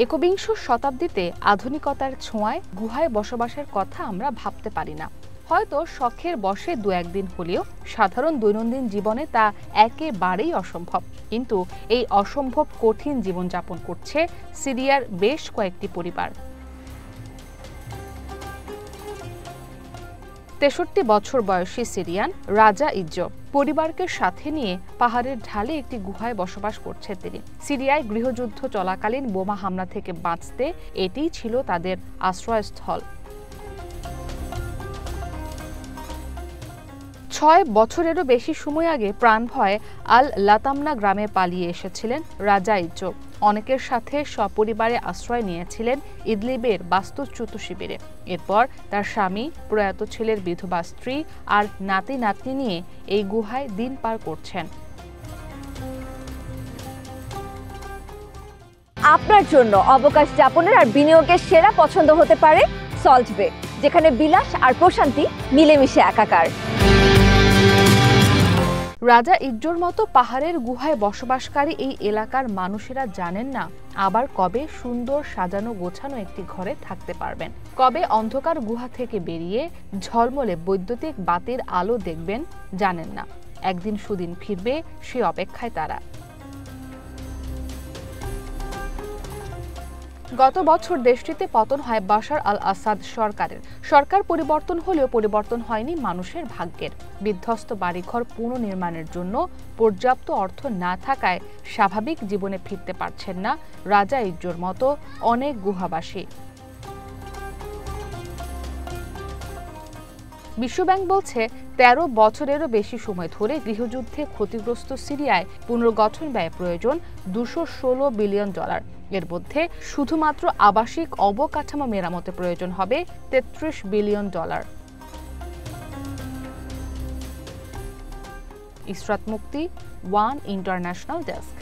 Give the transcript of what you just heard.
একবিংশ শতাব্দীতে আধুনিকতার ছোঁয়ায় গুহায় বসবাসের কথা আমরা ভাবতে পারি না। হয়তো শখের বশে দু একদিন হলেও সাধারণ দৈনন্দিন জীবনে তা একেবারেই অসম্ভব। কিন্তু এই অসম্ভব কঠিন জীবনযাপন করছে সিরিয়ার বেশ কয়েকটি পরিবার। ৬৩ বছর বয়সী সিরিয়ান রাজা ইজ্জো পরিবারকে সাথে নিয়ে পাহাড়ের ঢালে একটি গুহায় বসবাস করছে তিনি। সিরিয়ায় গৃহযুদ্ধ চলাকালীন বোমা হামলা থেকে বাঁচতে এটিই ছিল তাদের আশ্রয়স্থল। ৬ বছরেরও বেশি সময় আগে প্রাণভয়ে আল লাতামনা গ্রামে পালিয়ে এসেছিলেন রাজা ইজ্জো। অনেকের সাথে সপরিবারে আশ্রয় নিয়েছিলেন ইদলিবের বাস্তুচ্যুত শিবিরে। এরপর তার স্বামী, প্রয়াত ছেলের বিধবা স্ত্রী আর নাতি নাতনি নিয়ে এই গুহায় দিন পার করছেন। আপনার জন্য অবকাশ যাপনের আর বিনিয়োগের সেরা পছন্দ হতে পারে সল্ট বে, যেখানে বিলাস আর প্রশান্তি মিলেমিশে একাকার। রাজা ইজ্জোর মতো পাহাড়ের গুহায় বসবাসকারী এই এলাকার মানুষেরা জানেন না আবার কবে সুন্দর সাজানো গোছানো একটি ঘরে থাকতে পারবেন, কবে অন্ধকার গুহা থেকে বেরিয়ে ঝলমলে বৈদ্যুতিক বাতির আলো দেখবেন জানেন না। একদিন সুদিন ফিরবে সে অপেক্ষায় তারা। গত বছর দেশটিতে পতন হয় বাশার আল আসাদ সরকারের। সরকার পরিবর্তন হলেও পরিবর্তন হয়নি মানুষের ভাগ্যের। বিধ্বস্ত বাড়িঘর পুনর্নির্মাণের জন্য পর্যাপ্ত অর্থ না থাকায় স্বাভাবিক জীবনে ফিরতে পারছেন না রাজা ইজ্জোর মতো অনেক গুহাবাসী। বিশ্বব্যাংক বলছে ১৩ বছরেরও বেশি সময় ধরে গৃহযুদ্ধে ক্ষতিগ্রস্ত সিরিয়ায় পুনর্গঠন ব্যয় প্রয়োজন $২১৬ বিলিয়ন। এর মধ্যে শুধুমাত্র আবাসিক অবকাঠামো মেরামতে প্রয়োজন হবে $৩৩ বিলিয়ন। ইসরাত মুক্তি, ওয়ান ইন্টারন্যাশনাল ডেস্ক।